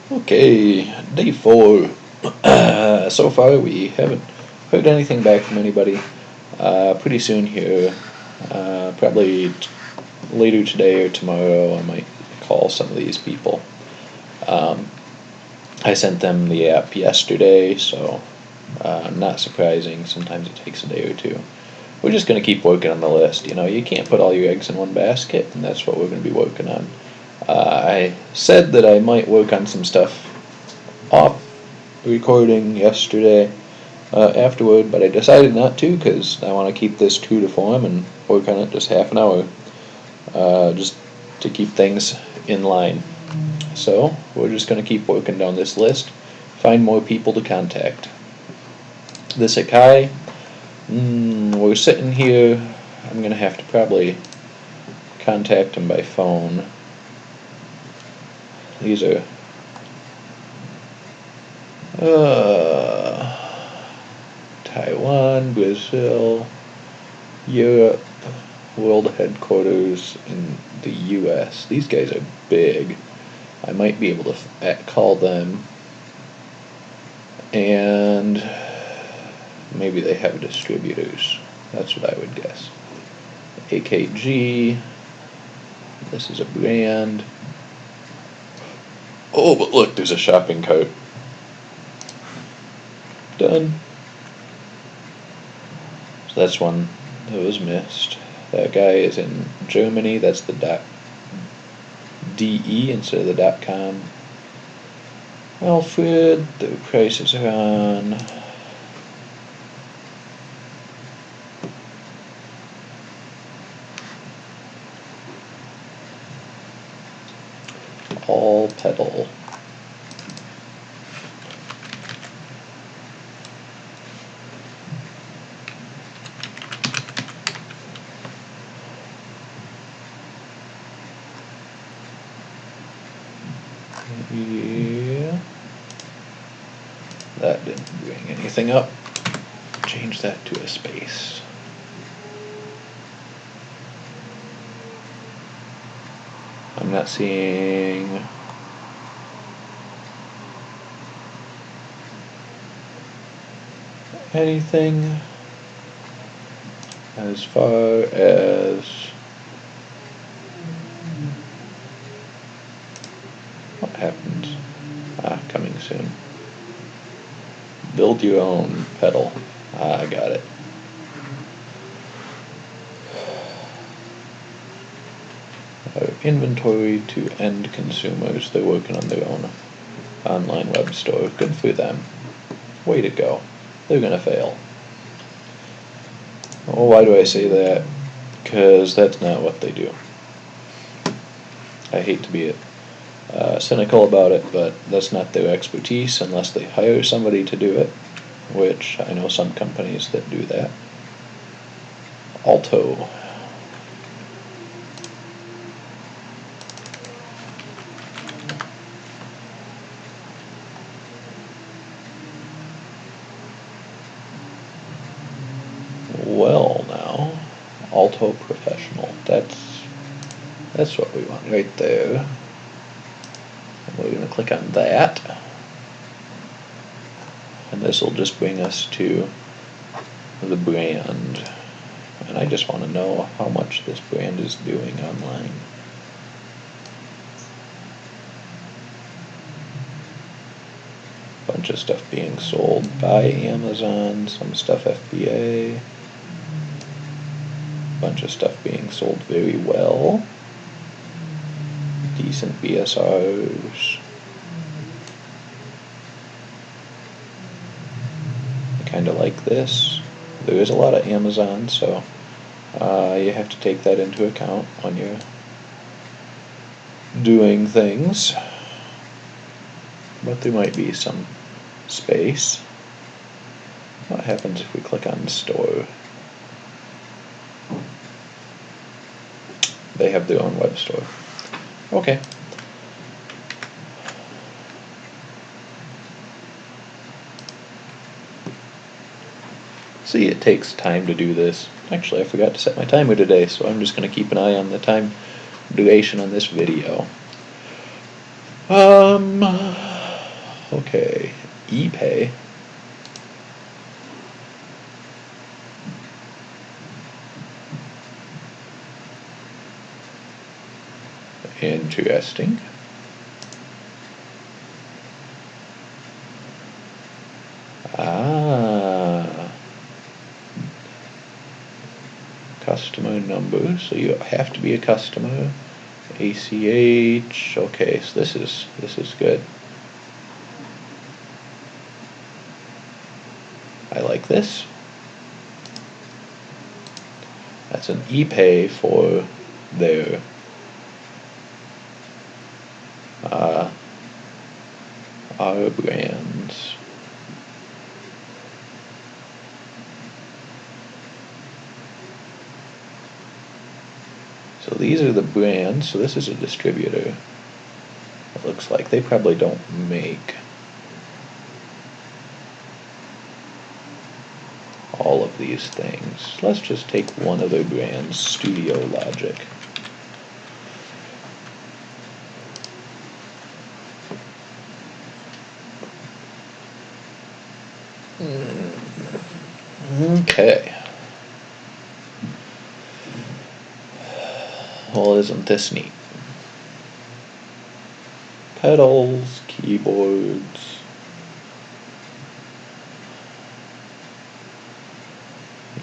Okay, day 4. So far we haven't heard anything back from anybody. Pretty soon here, probably later today or tomorrow, I might call some of these people. I sent them the app yesterday, so not surprising. Sometimes it takes a day or two. We're just going to keep working on the list. You can't put all your eggs in one basket, and that's what we're going to be working on. I said that I might work on some stuff off recording yesterday afterward, but I decided not to because I want to keep this true to form and work on it just half an hour, just to keep things in line. So we're just going to keep working down this list, find more people to contact. This Akai, we're sitting here. I'm going to have to probably contact him by phone. These are Taiwan, Brazil, Europe, world headquarters in the US. These guys are big. I might be able to call them, and maybe they have distributors. That's what I would guess. AKG, this is a brand. Oh, but look, there's a shopping cart. Done. So that's one that was missed. That guy is in Germany. That's the .de instead of the .com. Alfred, the prices are on. All pedal. Yeah. That didn't bring anything up. Change that to a space. I'm not seeing anything as far as what happens. Coming soon. Build your own pedal. I got it. Inventory to end consumers. They're working on their own online web store. Good for them. Way to go. They're gonna fail. Well, why do I say that? Because that's not what they do. I hate to be cynical about it, but that's not their expertise unless they hire somebody to do it, which I know some companies that do that. Alto. Well, now, Alto Professional. That's what we want right there. And we're going to click on that. And this will just bring us to the brand. And I just want to know how much this brand is doing online. Bunch of stuff being sold by Amazon, some stuff FBA. Bunch of stuff being sold very well. Decent BSRs. I kind of like this. There is a lot of Amazon, so you have to take that into account when you're doing things. But there might be some space. What happens if we click on store? They have their own web store. Okay. See, it takes time to do this. Actually, I forgot to set my timer today, so I'm just going to keep an eye on the time duration on this video. Okay, ePay. Interesting. Ah, customer number. So you have to be a customer. ACH. Okay, so this is good. I like this. That's an ePay for their our brands. So these are the brands. So this is a distributor. It looks like they probably don't make all of these things. Let's just take one of their brands, Studio Logic. Okay. Well, isn't this neat? Pedals, keyboards.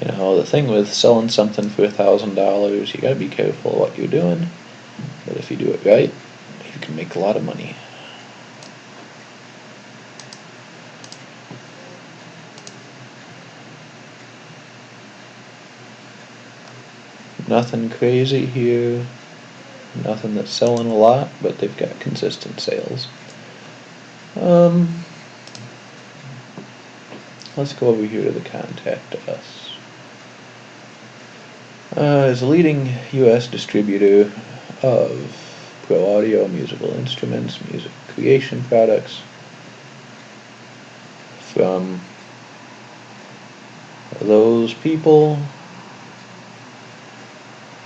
You know, the thing with selling something for $1,000, you gotta be careful what you're doing. But if you do it right, you can make a lot of money. Nothing crazy here. Nothing that's selling a lot, but they've got consistent sales. Let's go over here to the contact us. Is a leading U.S. distributor of pro audio, musical instruments, music creation products. From those people,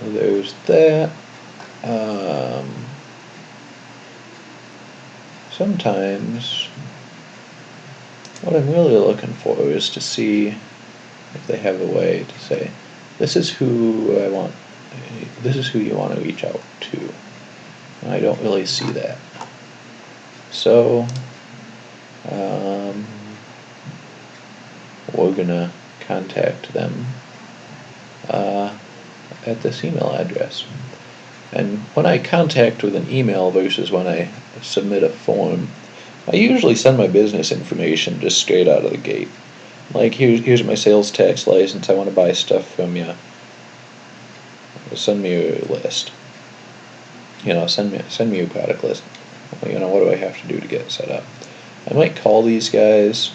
there's that. Sometimes what I'm really looking for is to see if they have a way to say, this is who I want, this is who you want to reach out to. And I don't really see that. So, we're gonna contact them at this email address. And when I contact with an email versus when I submit a form, I usually send my business information just straight out of the gate. Like, here's my sales tax license, I want to buy stuff from you. Send me your list. You know, send me your product list. You know, what do I have to do to get it set up? I might call these guys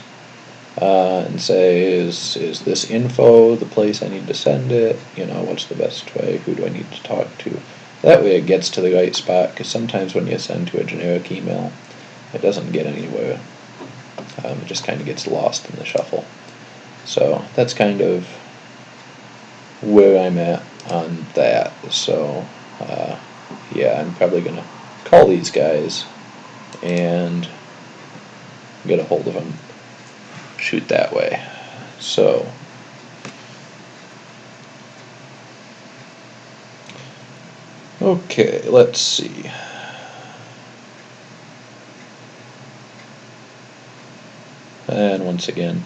and say, is this info the place I need to send it? You know, what's the best way? Who do I need to talk to? That way it gets to the right spot, because sometimes when you send to a generic email, it doesn't get anywhere. It just kind of gets lost in the shuffle. So that's kind of where I'm at on that. So yeah, I'm probably going to call these guys and get a hold of them. Shoot that way. So okay, let's see. And once again,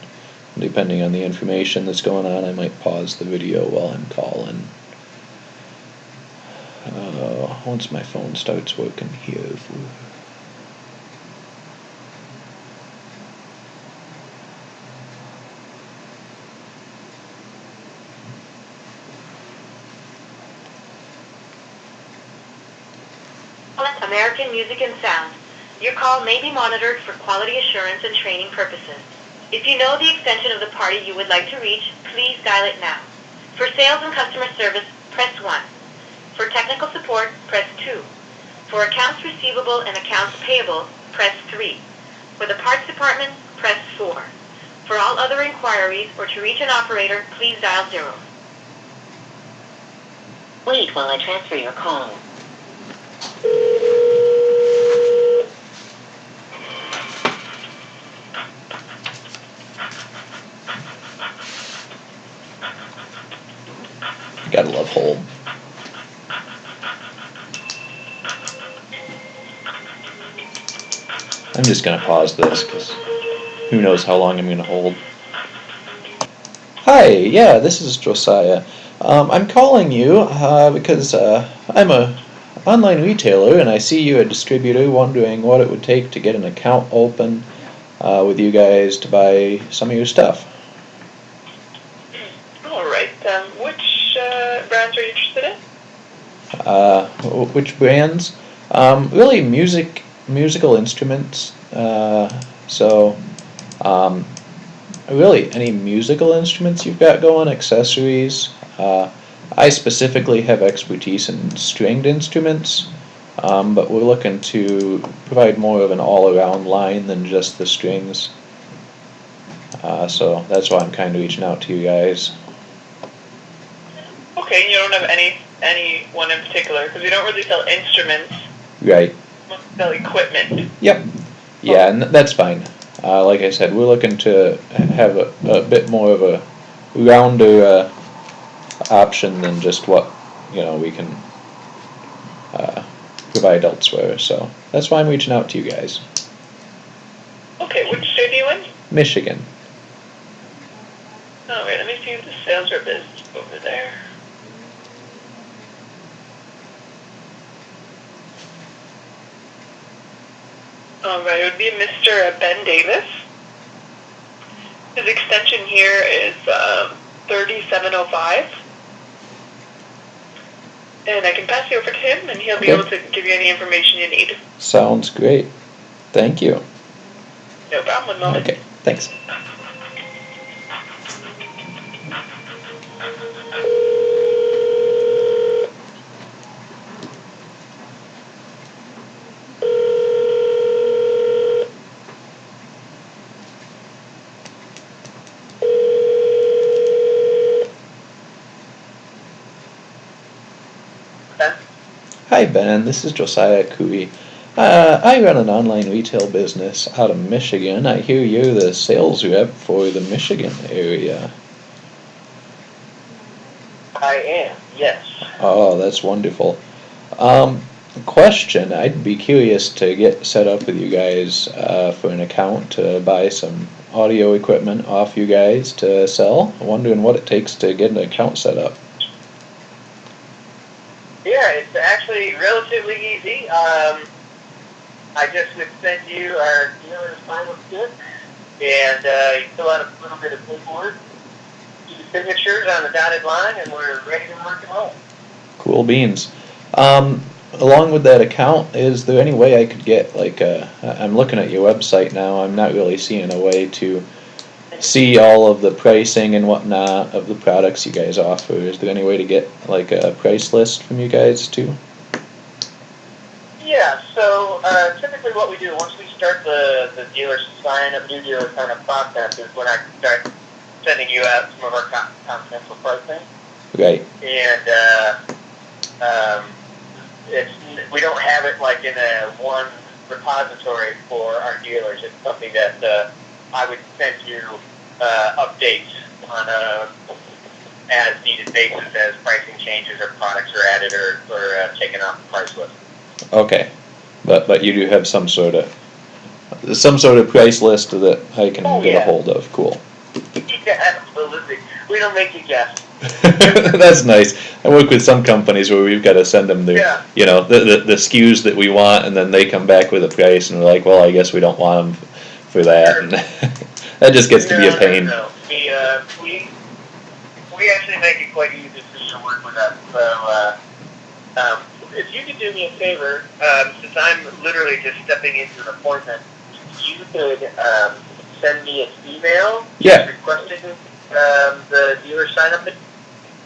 depending on the information that's going on, I might pause the video while I'm calling. Once my phone starts working here. American Music and Sound. Your call may be monitored for quality assurance and training purposes. If you know the extension of the party you would like to reach, please dial it now. For sales and customer service, press 1. For technical support, press 2. For accounts receivable and accounts payable, press 3. For the parts department, press 4. For all other inquiries or to reach an operator, please dial 0. Wait while I transfer your call. I'm just gonna pause this because who knows how long I'm gonna hold. Hi, yeah, this is Josiah. I'm calling you because I'm a online retailer and I see you a distributor, wondering what it would take to get an account open with you guys to buy some of your stuff. Alright, which brands are you interested in? Which brands? Really musical instruments. Really any musical instruments you've got going, accessories. I specifically have expertise in stringed instruments, but we're looking to provide more of an all-around line than just the strings. So that's why I'm kind of reaching out to you guys. Okay, you don't have any one in particular, because we don't really sell instruments. Right. We sell equipment. Yep. Yeah, and that's fine. Like I said, we're looking to have a bit more of a rounder option than just what we can provide elsewhere. So that's why I'm reaching out to you guys. Okay, which state are you in? Michigan. Alright, let me see who the sales rep is over there. Alright, it would be Mr. Ben Davis. His extension here is 3705. And I can pass you over to him, and he'll be able to give you any information you need. Sounds great. Thank you. No problem, one moment. Okay, thanks. Hi Ben, this is Josiah Cooey. I run an online retail business out of Michigan. I hear you're the sales rep for the Michigan area. I am, yes. Oh, that's wonderful. Question, I'd be curious to get set up with you guys for an account to buy some audio equipment off you guys to sell. I'm wondering what it takes to get an account set up. Yeah, it's actually relatively easy. I just would send you our dealer's final kit, and you fill out a little bit of paperwork, do the signatures on the dotted line, and we're ready to rock and roll. Cool beans. Along with that account, is there any way I could get I'm looking at your website now, I'm not really seeing a way to see all of the pricing and whatnot of the products you guys offer. Is there any way to get like a price list from you guys too? Yeah, so typically what we do, once we start the new dealer sign up process, is when I start sending you out some of our confidential pricing. Right. And we don't have it like in a one repository for our dealers. It's something that I would send you updates on a as needed basis as pricing changes or products are added or taken off the price list. Okay, but you do have some sort of price list that I can get a hold of. Cool. Yeah, absolutely. We don't make you guess. That's nice. I work with some companies where we've got to send them their, the SKUs that we want, and then they come back with a price, and we're like, well, I guess we don't want them for that. Sure. And that just gets to be a pain. No. We actually make it quite easy for you to work with us. So, if you could do me a favor, since I'm literally just stepping into an appointment, you could send me an email requesting the dealer sign-up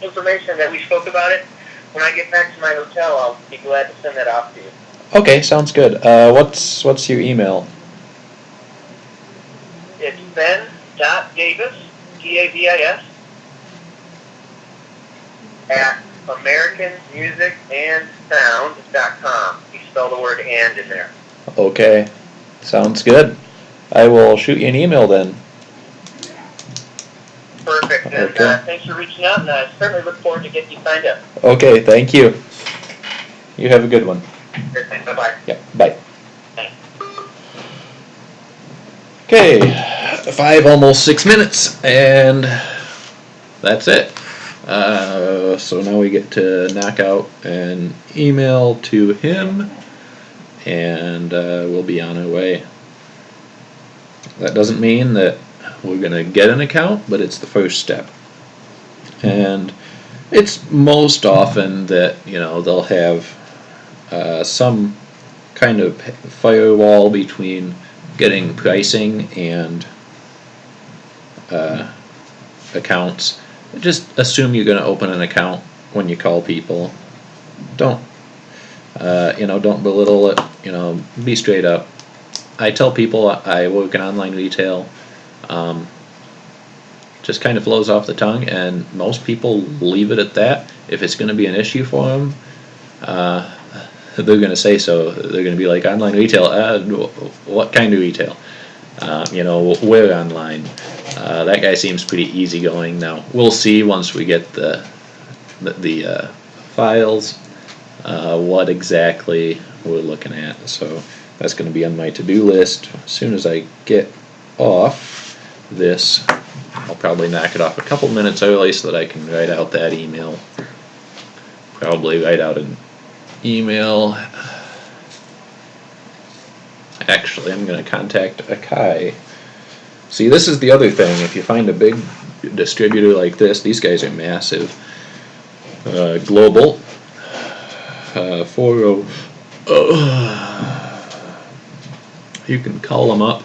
information that we spoke about it. When I get back to my hotel, I'll be glad to send that off to you. Okay, sounds good. What's your email? It's ben.davis, Davis, at AmericanMusicAndSound.com. You spell the word "and" in there. Okay, sounds good. I will shoot you an email then. Perfect. And okay. Thanks for reaching out, and I certainly look forward to getting you signed up. Okay, thank you. You have a good one. Bye-bye. Yeah, bye. Okay, 5, almost 6 minutes, and that's it. So now we get to knock out an email to him, and we'll be on our way. That doesn't mean that we're going to get an account, but it's the first step. And it's most often that, they'll have some kind of firewall between getting pricing and accounts. Just assume you're going to open an account when you call people. Don't belittle it. Be straight up. I tell people I work in online retail. Just kind of flows off the tongue, and most people leave it at that. If it's going to be an issue for them, they're going to say so. They're going to be like, online retail, what kind of retail? Where online? That guy seems pretty easygoing. Now, we'll see once we get the files what exactly we're looking at. So that's going to be on my to-do list. As soon as I get off this, I'll probably knock it off a couple minutes early so that I can write out that email. Probably write out an email. Actually, I'm going to contact Akai. See, this is the other thing. If you find a big distributor like this, these guys are massive. Global. 40. You can call them up.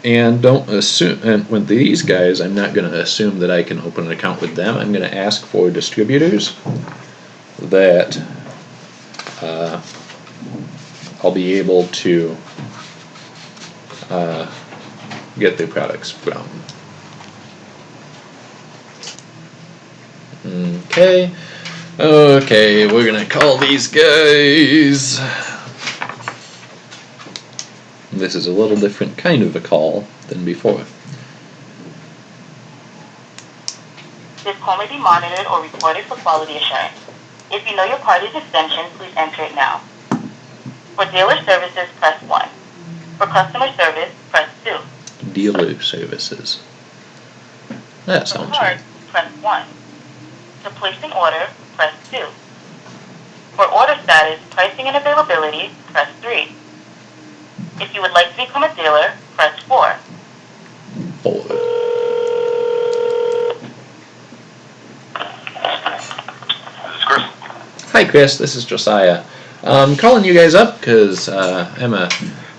And don't assume, and with these guys, I'm not going to assume that I can open an account with them. I'm going to ask for distributors that I'll be able to get their products from. Okay, we're going to call these guys. This is a little different kind of a call than before. This call may be monitored or recorded for quality assurance. If you know your party's extension, please enter it now. For dealer services, press 1. For customer service, press 2. Dealer services. That sounds For cards, press 1. To place an order, press 2. For order status, pricing and availability, press 3. If you would like to become a dealer, press 4. 4. This is Chris. Hi Chris, this is Josiah. I'm calling you guys up because I'm a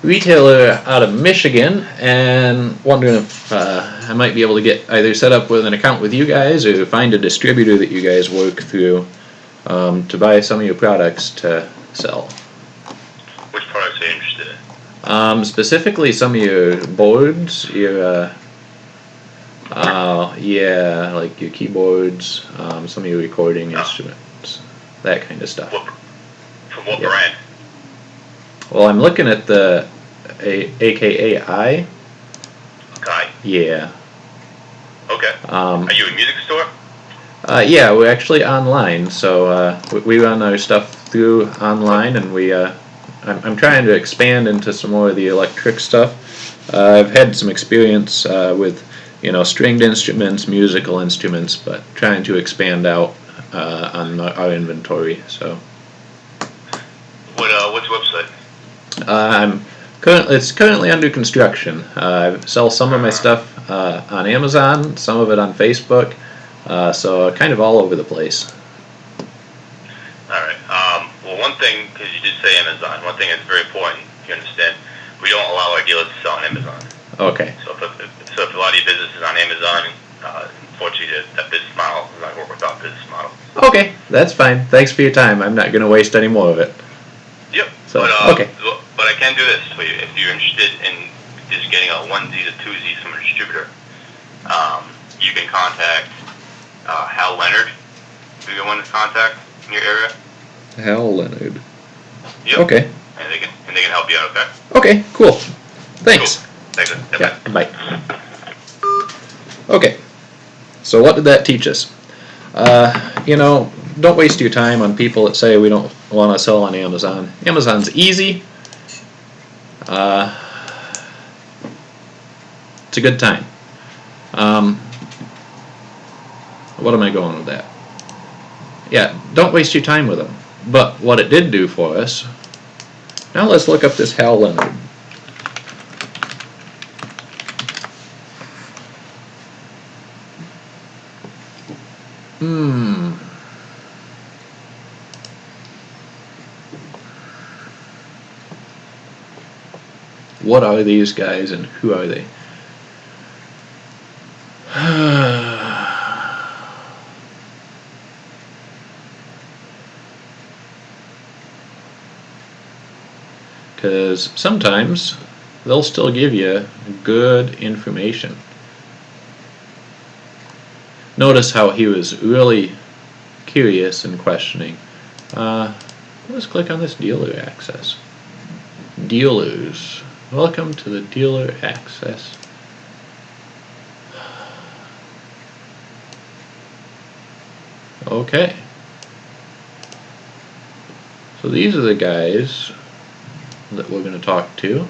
retailer out of Michigan and wondering if I might be able to get either set up with an account with you guys or find a distributor that you guys work through to buy some of your products to sell. Which products are you interested in? Specifically some of your boards, your like your keyboards, some of your recording instruments, that kind of stuff. From what brand? Well, I'm looking at the AKAI. Okay. Yeah. Okay. Are you a music store? Yeah, we're actually online, so we run our stuff through online, and I'm trying to expand into some more of the electric stuff. I've had some experience with, stringed instruments, musical instruments, but trying to expand out on our inventory. So. What's your website? It's currently under construction. I sell some of my stuff on Amazon, some of it on Facebook, so kind of all over the place. Alright, well one thing, because you did say Amazon, one thing that's very important, you understand, we don't allow our dealers to sell on Amazon. Okay. So if a lot of your business is on Amazon, unfortunately that business model does not work with our business model. Okay, that's fine. Thanks for your time. I'm not going to waste any more of it. Yep. So, okay. But I can do this for you. If you're interested in just getting a onesie to twosie from a distributor, you can contact Hal Leonard. If you're one to contact in your area. Hal Leonard. Yep. Okay. And they can help you out. Okay. Okay. Cool. Thanks. Cool. Thanks. Yeah. Bye. Okay. So what did that teach us? Don't waste your time on people that say we don't want to sell on Amazon. Amazon's easy. It's a good time. What am I going with that? Yeah, don't waste your time with them. But what it did do for us, now let's look up this Hal Leonard. What are these guys and who are they? Because sometimes they'll still give you good information. Notice how he was really curious and questioning. Let's click on this dealer access. Dealers. Welcome to the dealer access. Okay. So these are the guys that we're going to talk to.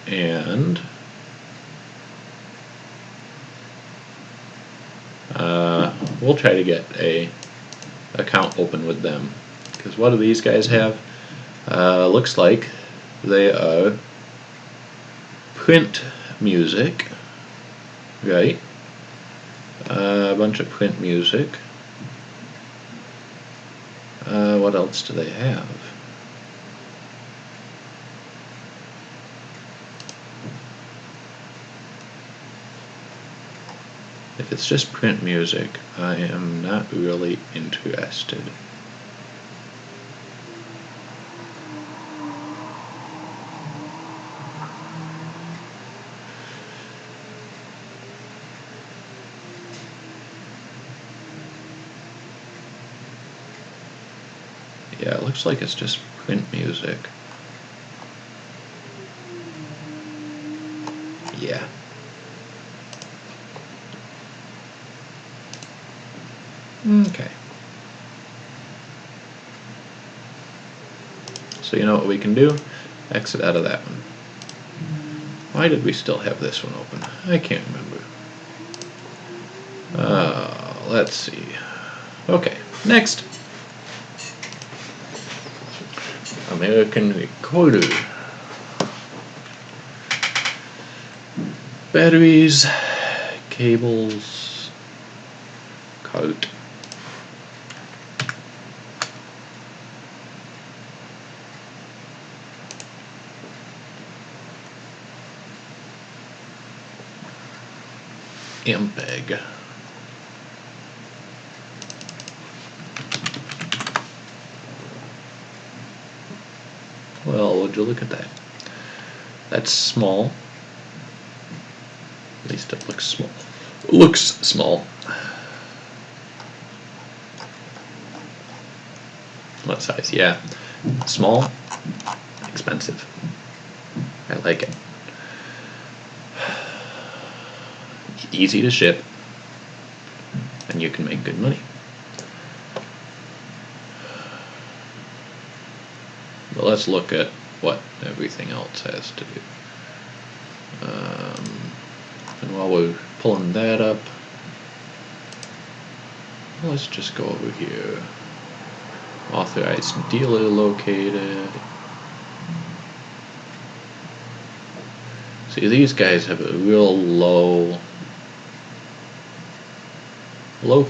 And we'll try to get a account open with them. Because what do these guys have? Looks like they are print music, right? A bunch of print music. What else do they have? If it's just print music, I am not really interested. Yeah, it looks like it's just print music. Yeah. Okay. So you know what we can do? Exit out of that one. Why did we still have this one open? I can't remember. Let's see. Okay, next. American Recorder. Batteries, cables, cart. Ampeg. Well, would you look at that? That's small. At least it looks small. It looks small. What size? Yeah. Small. Expensive. I like it. Easy to ship. And you can make good money. But let's look at what everything else has to do. And while we're pulling that up, let's just go over here. Authorized dealer located. See, these guys have a real low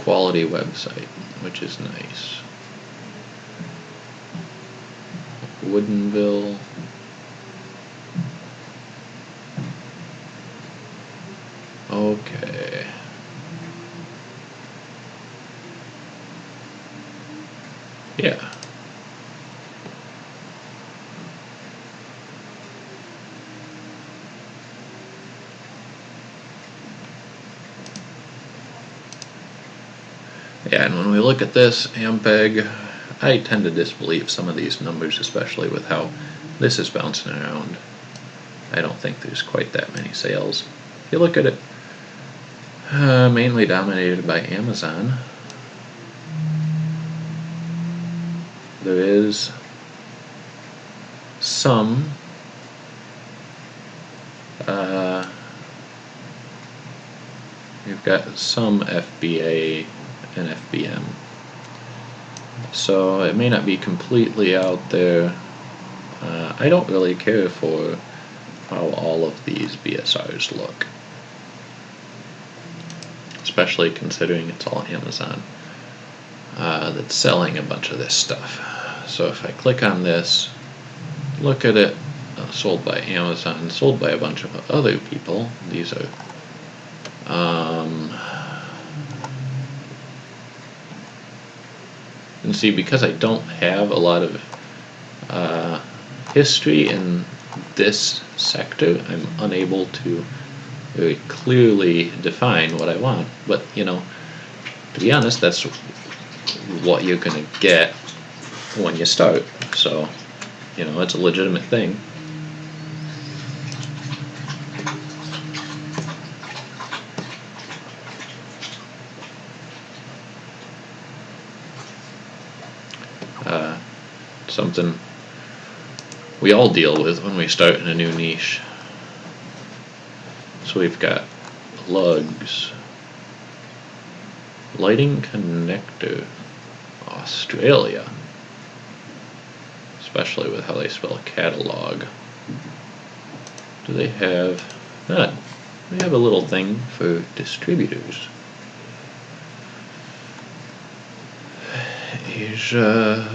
quality website, which is nice. Woodinville. Okay. Yeah. Yeah, and when we look at this Ampeg, I tend to disbelieve some of these numbers, especially with how this is bouncing around. I don't think there's quite that many sales. If you look at it, mainly dominated by Amazon. There is some got some FBA and FBM. So it may not be completely out there. I don't really care for how all of these BSRs look, especially considering it's all Amazon that's selling a bunch of this stuff. So if I click on this, look at it, sold by Amazon, sold by a bunch of other people. These are and see, because I don't have a lot of history in this sector, I'm unable to very clearly define what I want. But, you know, to be honest, that's what you're going to get when you start. So, you know, it's a legitimate thing. Something we all deal with when we start in a new niche. So we've got lugs, lighting connector, Australia, especially with how they spell catalog. Do they have that? They have a little thing for distributors. Asia,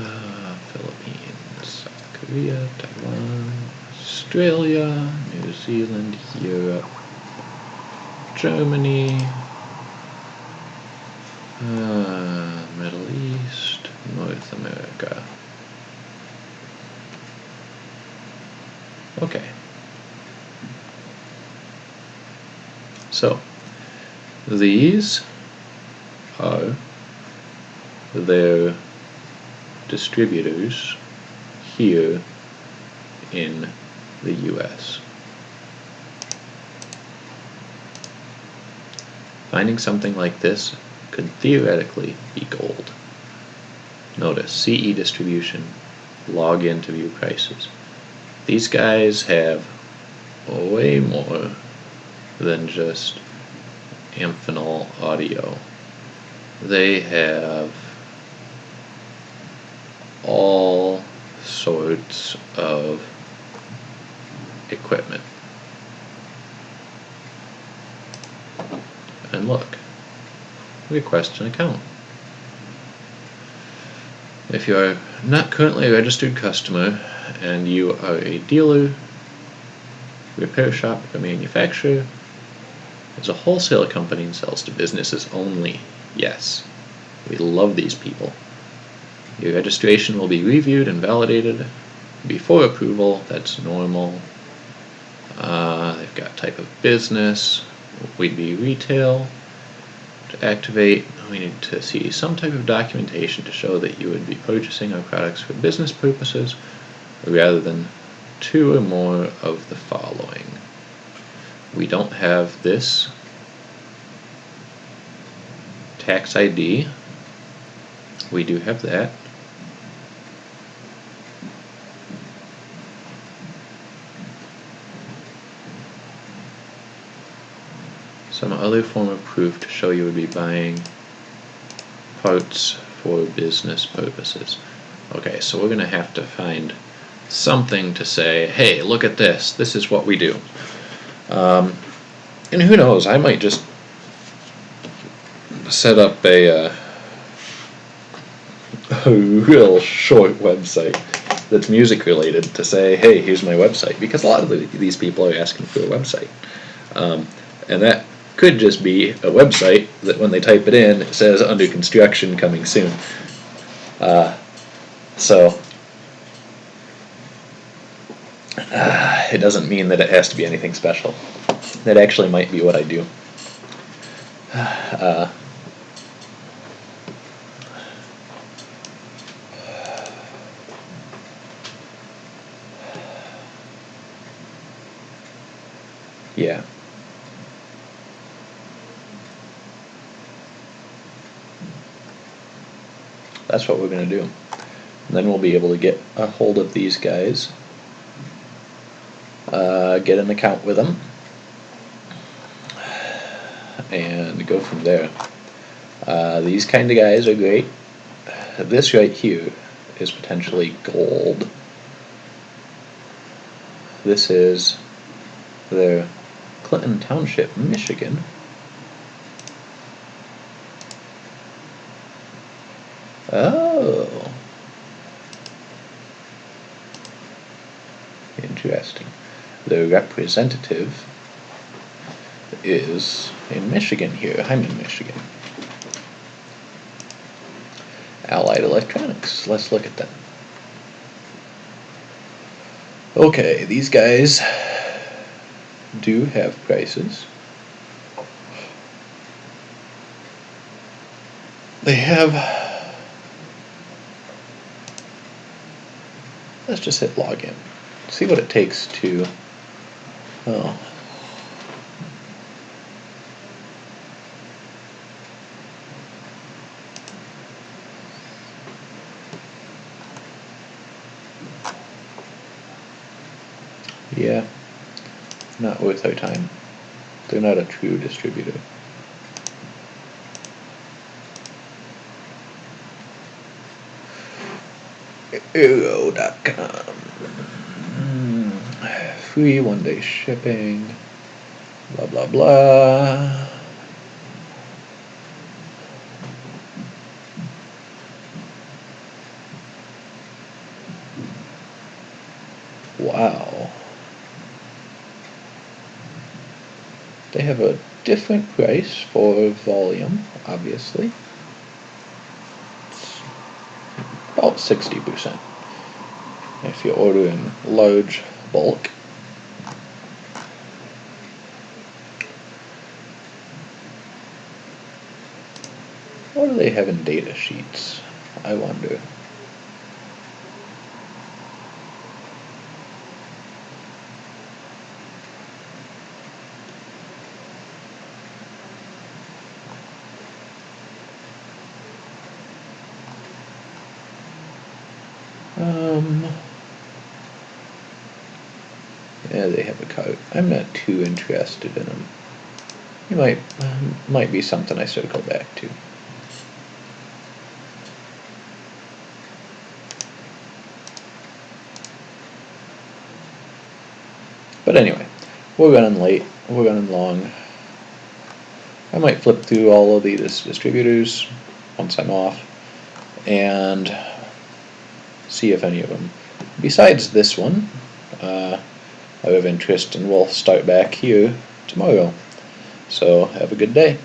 Philippines, South Korea, Taiwan, Australia, New Zealand, Europe, Germany, Middle East, North America. Okay. So, these are their distributors here in the US. Finding something like this could theoretically be gold. Notice CE distribution, log in to view prices. These guys have way more than just Amphenol audio. They have all sorts of equipment. And look, request an account. If you are not currently a registered customer and you are a dealer, repair shop, or manufacturer, is a wholesale company and sells to businesses only, yes, we love these people. Your registration will be reviewed and validated before approval. That's normal. They've got type of business. We'd be retail. To activate, we need to see some type of documentation to show that you would be purchasing our products for business purposes rather than two or more of the following. We don't have this tax ID. We do have that. Some other form of proof to show you would be buying parts for business purposes. Okay, so we're going to have to find something to say, hey, look at this. This is what we do. And who knows, I might just set up a real short website that's music related to say, hey, here's my website, because a lot of these people are asking for a website. And that could just be a website that when they type it in, it says under construction, coming soon. It doesn't mean that it has to be anything special. That actually might be what I do. Yeah. That's what we're going to do. And then we'll be able to get a hold of these guys, get an account with them, and go from there. These kind of guys are great. This right here is potentially gold. This is their Clinton Township, Michigan. Oh. Interesting. The representative is in Michigan here. I'm in Michigan. Allied Electronics. Let's look at them. Okay, these guys do have prices. They have, let's just hit login. See what it takes to, oh. Yeah, not worth our time. They're not a true distributor. Eero.com. Free 1-day shipping. Blah blah blah. Wow. They have a different price for volume, obviously. It's about 60% if you order in large bulk. What do they have in data sheets? I wonder. Yeah, they have a card. I'm not too interested in them. You might be something I circle back to. But anyway, we're running late. We're running long. I might flip through all of these distributors once I'm off and see if any of them, besides this one, are of interest, and we'll start back here tomorrow. So have a good day.